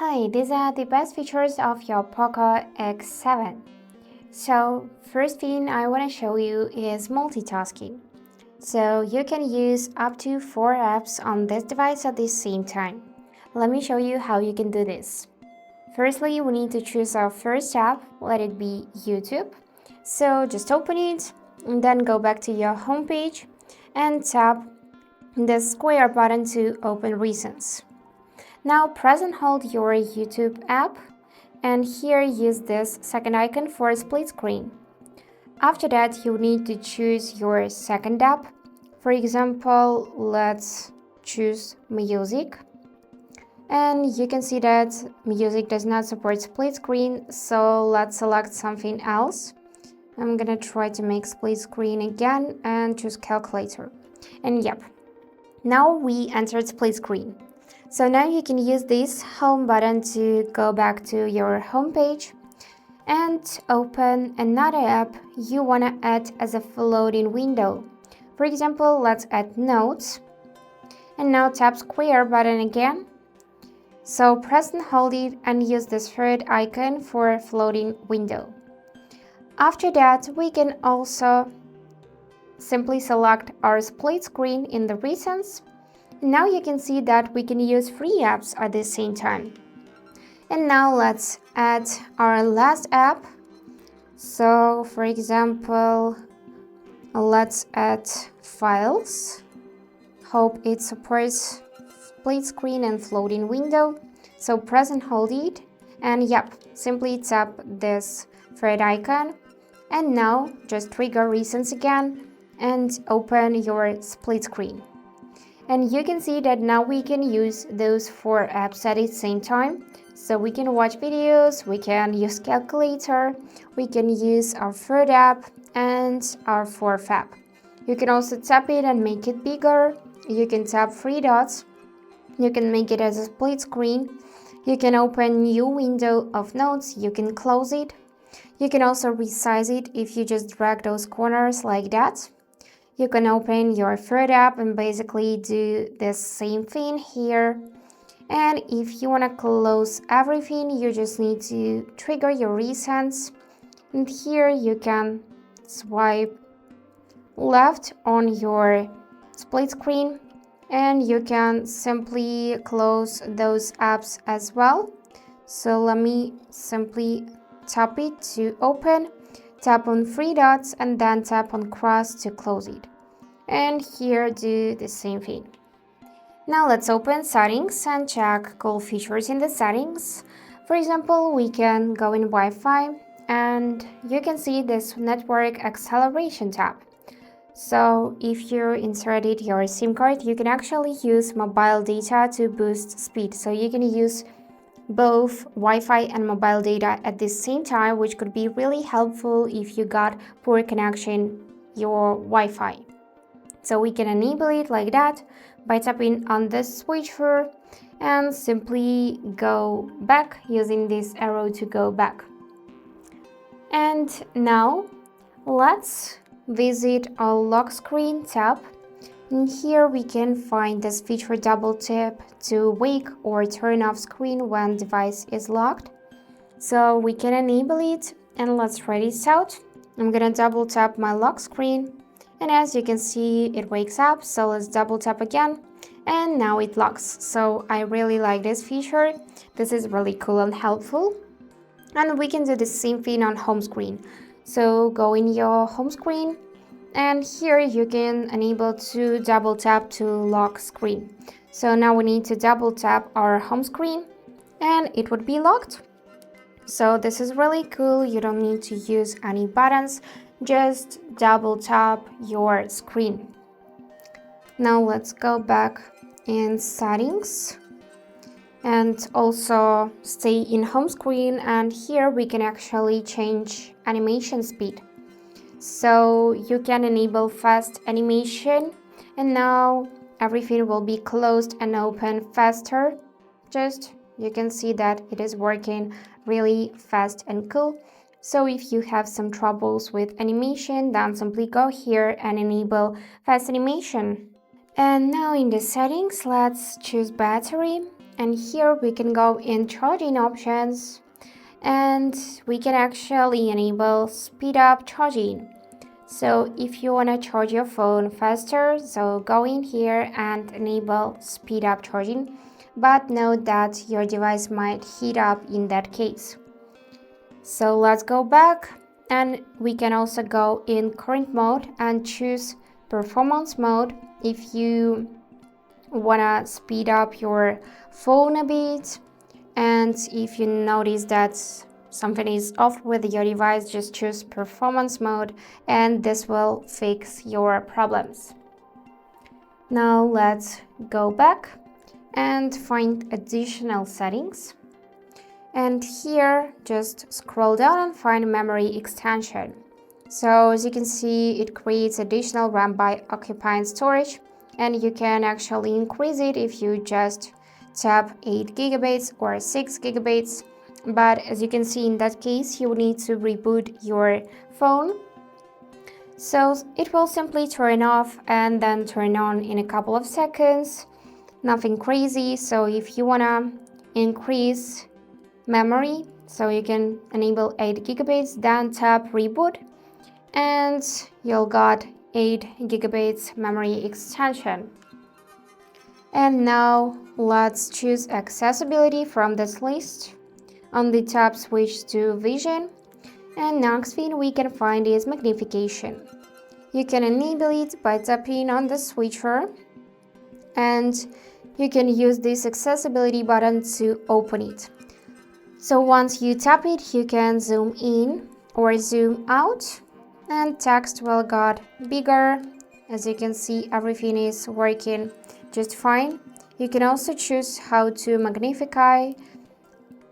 Hi, these are the best features of your POCO X7. So, first thing I want to show you is multitasking. So, you can use up to 4 apps on this device at the same time. Let me show you how you can do this. Firstly, we need to choose our first app, let it be YouTube. So, just open it, and then go back to your home page and tap the square button to open Recents. Now press and hold your YouTube app, and here use this second icon for split screen. After that, you need to choose your second app. For example, let's choose music. And you can see that music does not support split screen, so let's select something else. I'm gonna try to make split screen again and choose calculator. And yep, now we entered split screen. So now you can use this home button to go back to your home page and open another app you want to add as a floating window. For example, let's add notes. And now tap square button again. So press and hold it and use this third icon for floating window. After that, we can also simply select our split screen in the recents. Now you can see that we can use 3 apps at the same time. And now let's add our last app. So for example, let's add files. Hope it supports split screen and floating window. So press and hold it. And yep, simply tap this third icon. And now just trigger recents again and open your split screen. And you can see that now we can use those 4 apps at the same time. So we can watch videos, we can use calculator, we can use our third app and our fourth app. You can also tap it and make it bigger. You can tap 3 dots. You can make it as a split screen. You can open new window of notes. You can close it. You can also resize it if you just drag those corners like that. You can open your third app and basically do the same thing here. And if you want to close everything, you just need to trigger your recents. And here you can swipe left on your split screen and you can simply close those apps as well. So let me simply tap it to open. Tap on 3 dots and then tap on cross to close it. And here do the same thing. Now let's open settings and check cool features in the settings. For example, we can go in Wi-Fi and you can see this network acceleration tab. So if you inserted your SIM card, you can actually use mobile data to boost speed. So you can use both Wi-Fi and mobile data at the same time, which could be really helpful if you got poor connection your Wi-Fi. So we can enable it like that by tapping on this switcher and simply go back using this arrow to go back. And now let's visit our lock screen tab. And here we can find this feature double tap to wake or turn off screen when device is locked. So we can enable it and let's try this out. I'm gonna double tap my lock screen and as you can see it wakes up. So let's double tap again and now it locks. So I really like this feature. This is really cool and helpful. And we can do the same thing on home screen. So go in your home screen and here you can enable to double tap to lock screen. So now we need to double tap our home screen and it would be locked. So this is really cool. You don't need to use any buttons, just double tap your screen. Now let's go back in settings and also stay in home screen, and here we can actually change animation speed. So you can enable fast animation and now everything will be closed and open faster. Just you can see that it is working really fast and cool. So if you have some troubles with animation, then simply go here and enable fast animation. And now in the settings, let's choose battery. and here we can go in charging options, and we can actually enable speed up charging. So if you want to charge your phone faster, so go in here and enable speed up charging, but note that your device might heat up in that case. So let's go back, and we can also go in current mode and choose performance mode if you want to speed up your phone a bit. And if you notice that something is off with your device, just choose performance mode and this will fix your problems. Now let's go back and find additional settings. And here, just scroll down and find memory extension. So as you can see, it creates additional RAM by occupying storage, and you can actually increase it if you just tap 8 GB or 6 GB. But as you can see, in that case, you will need to reboot your phone. So it will simply turn off and then turn on in a couple of seconds. Nothing crazy. So if you wanna increase memory, so you can enable 8 GB, then tap reboot, and you'll got 8 GB memory extension. And now let's choose accessibility from this list. On the top, switch to vision, and next thing we can find is magnification. You can enable it by tapping on the switcher, and you can use this accessibility button to open it. So once you tap it, you can zoom in or zoom out, and text will get bigger. As you can see, everything is working just fine. You can also choose how to magnify,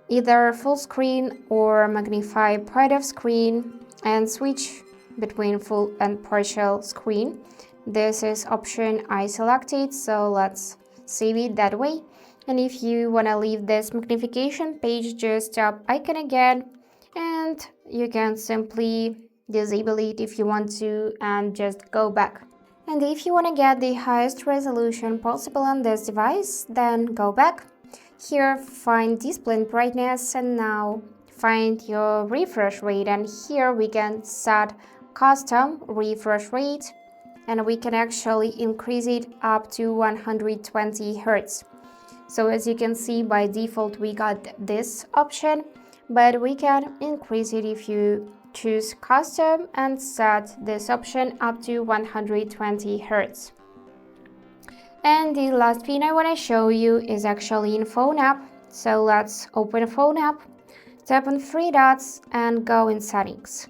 either full screen or magnify part of screen, and switch between full and partial screen. This is option I selected, so let's save it that way. And if you want to leave this magnification page, just tap icon again, and you can simply disable it if you want to and just go back. And if you want to get the highest resolution possible on this device, then go back. Here find display brightness, and now find your refresh rate, and here we can set custom refresh rate, and we can actually increase it up to 120 Hz. So as you can see, by default we got this option, but we can increase it if you choose custom and set this option up to 120 Hz. And the last thing I want to show you is actually in phone app. So let's open a phone app, tap on three dots and go in settings.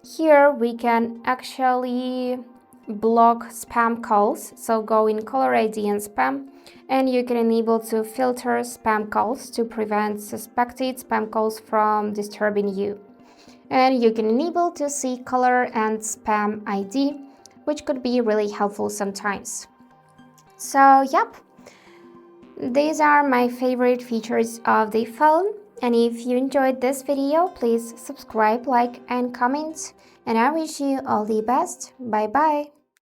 Here we can actually block spam calls, so go in caller ID and spam, and you can enable to filter spam calls to prevent suspected spam calls from disturbing you. And you can enable to see caller and spam ID, which could be really helpful sometimes. So yep, these are my favorite features of the phone, and if you enjoyed this video, please subscribe, like and comment, and I wish you all the best. Bye bye.